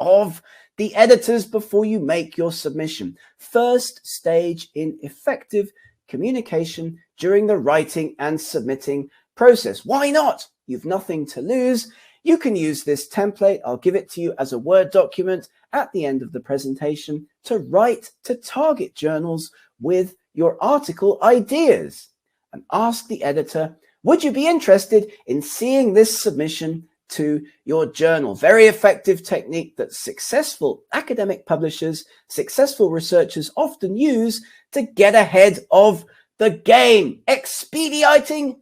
of the editors before you make your submission. First stage in effective communication during the writing and submitting process. Why not? You've nothing to lose. You can use this template. I'll give it to you as a Word document at the end of the presentation to write to target journals with your article ideas, and ask the editor, would you be interested in seeing this submission to your journal? Very effective technique that successful academic publishers, successful researchers often use to get ahead of the game. Expediting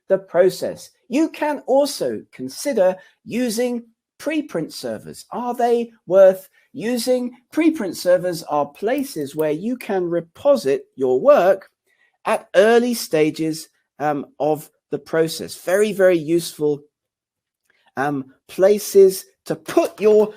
the process. You can also consider using preprint servers. Are they worth using? Preprint servers are places where you can reposit your work at early stages of the process. Very, very useful places to put your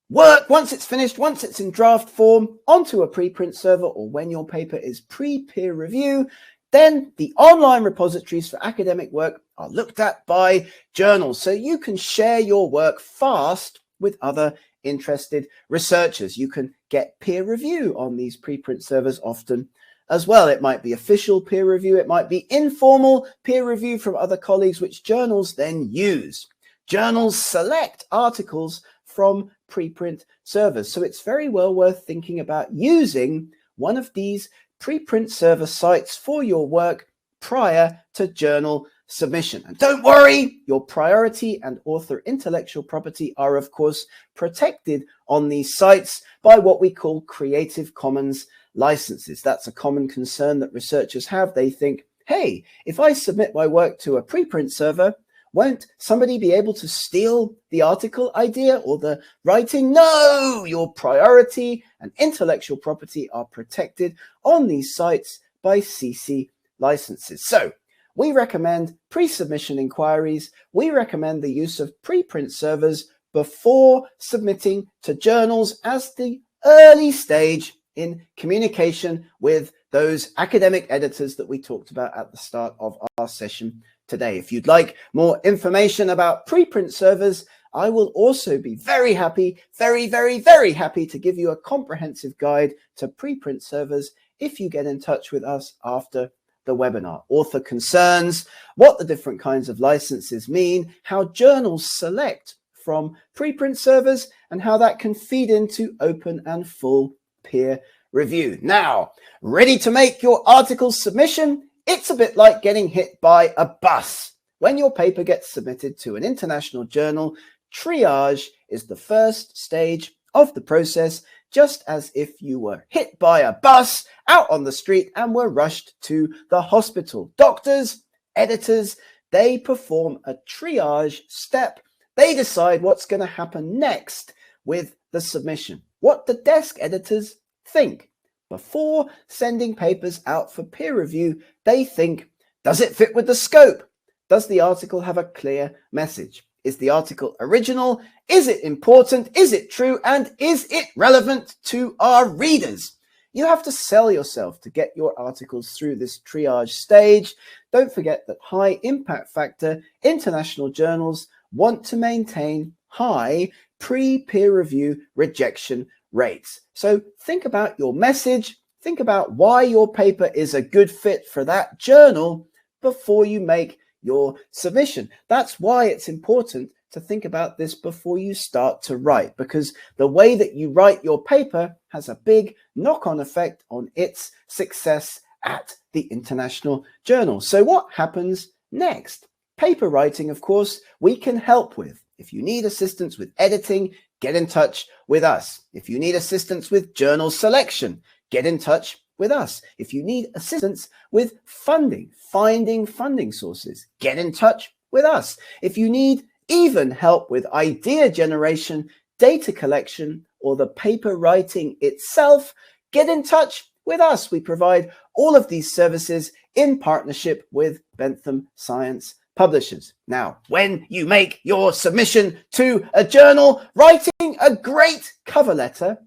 work once it's finished, once it's in draft form, onto a preprint server, or when your paper is pre-peer review. Then the online repositories for academic work are looked at by journals, so you can share your work fast with other interested researchers. You can get peer review on these preprint servers often as well. It might be official peer review, it might be informal peer review from other colleagues, which journals then use. Journals select articles from preprint servers, so it's very well worth thinking about using one of these preprint server sites for your work prior to journal submission. And don't worry, your priority and author intellectual property are of course protected on these sites by what we call Creative Commons licenses. That's a common concern that researchers have. They think, hey, if I submit my work to a preprint server, won't somebody be able to steal the article idea or the writing? No, your priority and intellectual property are protected on these sites by CC licenses. So we recommend pre-submission inquiries. We recommend the use of preprint servers before submitting to journals as the early stage in communication with those academic editors that we talked about at the start of our session today. If you'd like more information about preprint servers, I will also be very happy, very happy to give you a comprehensive guide to preprint servers if you get in touch with us after the webinar. Author concerns, what the different kinds of licenses mean, how journals select from preprint servers, and how that can feed into open and full peer review. Now, ready to make your article submission? It's a bit like getting hit by a bus. When your paper gets submitted to an international journal, triage is the first stage of the process, just as if you were hit by a bus out on the street and were rushed to the hospital. Doctors, editors, they perform a triage step. They decide what's going to happen next with the submission. What the desk editors think. Before sending papers out for peer review, they think, does it fit with the scope? Does the article have a clear message? Is the article original? Is it important? Is it true? And is it relevant to our readers? You have to sell yourself to get your articles through this triage stage. Don't forget that high impact factor international journals want to maintain high pre-peer review rejection rates. So think about your message, think about why your paper is a good fit for that journal before you make your submission. That's why it's important to think about this before you start to write, because the way that you write your paper has a big knock-on effect on its success at the international journal. So what happens next? Paper writing, of course, we can help with. If you need assistance with editing, get in touch with us. If you need assistance with journal selection, get in touch with us. If you need assistance with funding, finding funding sources, get in touch with us. If you need even help with idea generation, data collection, or the paper writing itself, get in touch with us. We provide all of these services in partnership with Bentham Science Publishers. Now, when you make your submission to a journal, writing a great cover letter,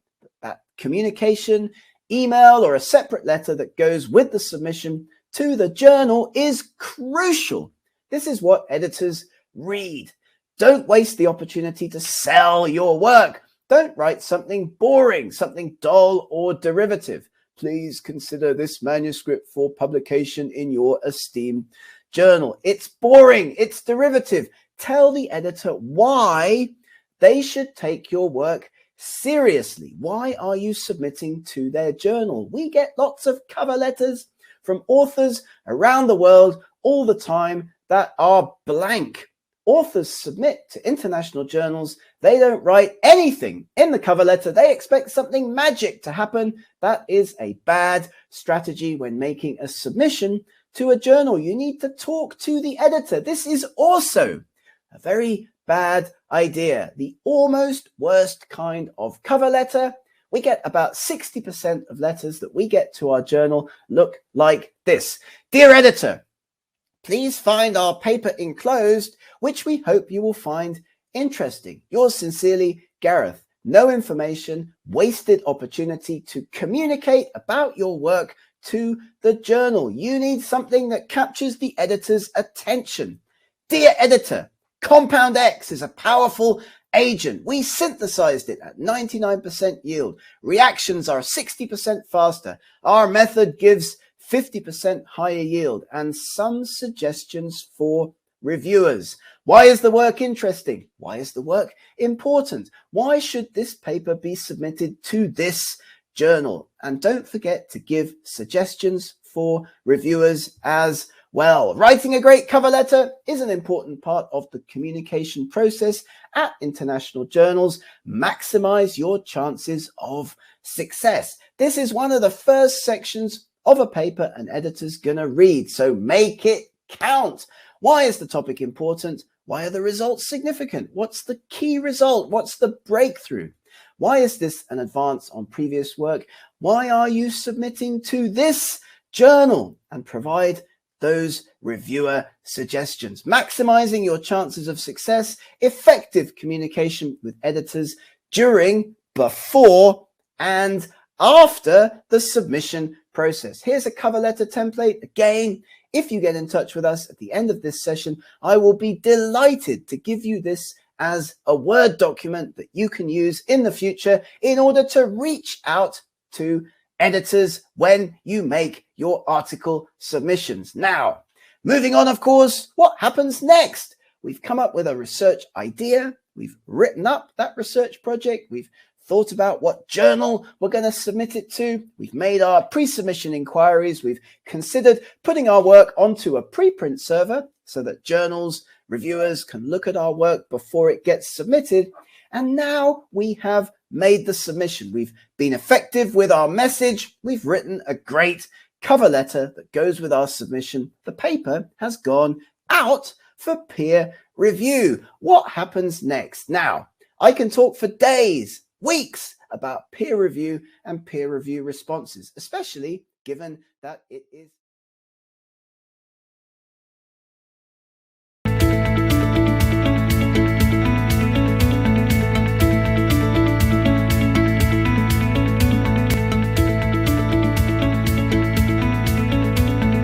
that communication, email, or a separate letter that goes with the submission to the journal is crucial. This is what editors read. Don't waste the opportunity to sell your work. Don't write something boring, something dull or derivative. Please consider this manuscript for publication in your esteemed journal. It's boring, it's derivative. Tell the editor why they should take your work seriously. Why are you submitting to their journal? We get lots of cover letters from authors around the world all the time that are blank. Authors submit to international journals. They don't write anything in the cover letter. They expect something magic to happen. That is a bad strategy when making a submission to a journal. You need to talk to the editor. This is also a very bad idea. The almost worst kind of cover letter. We get about 60% of letters that we get to our journal look like this. Dear editor, please find our paper enclosed, which we hope you will find interesting. Yours sincerely, Gareth. No information, wasted opportunity to communicate about your work to the journal. You need something that captures the editor's attention. Dear editor, Compound X is a powerful agent. We synthesized it at 99% yield. Reactions are 60% faster. Our method gives 50% higher yield and some suggestions for reviewers. Why is the work interesting? Why is the work important? Why should this paper be submitted to this journal? And don't forget to give suggestions for reviewers as well. Writing a great cover letter is an important part of the communication process at international journals. Maximize your chances of success. This is one of the first sections of a paper an editor's gonna read, so make it count. Why is the topic important? Why are the results significant? What's the key result? What's the breakthrough? Why is this an advance on previous work? Why are you submitting to this journal? And provide those reviewer suggestions. Maximizing your chances of success, effective communication with editors during, before, and after the submission process. Here's a cover letter template. Again, if you get in touch with us at the end of this session, I will be delighted to give you this as a Word document that you can use in the future in order to reach out to editors when you make your article submissions. Now, moving on, of course, what happens next? We've come up with a research idea. We've written up that research project. We've thought about what journal we're going to submit it to. We've made our pre-submission inquiries. We've considered putting our work onto a preprint server so that journals, reviewers can look at our work before it gets submitted. And now we have made the submission. We've been effective with our message. We've written a great cover letter that goes with our submission. The paper has gone out for peer review. What happens next? Now, I can talk for days, weeks about peer review and peer review responses, especially given that it is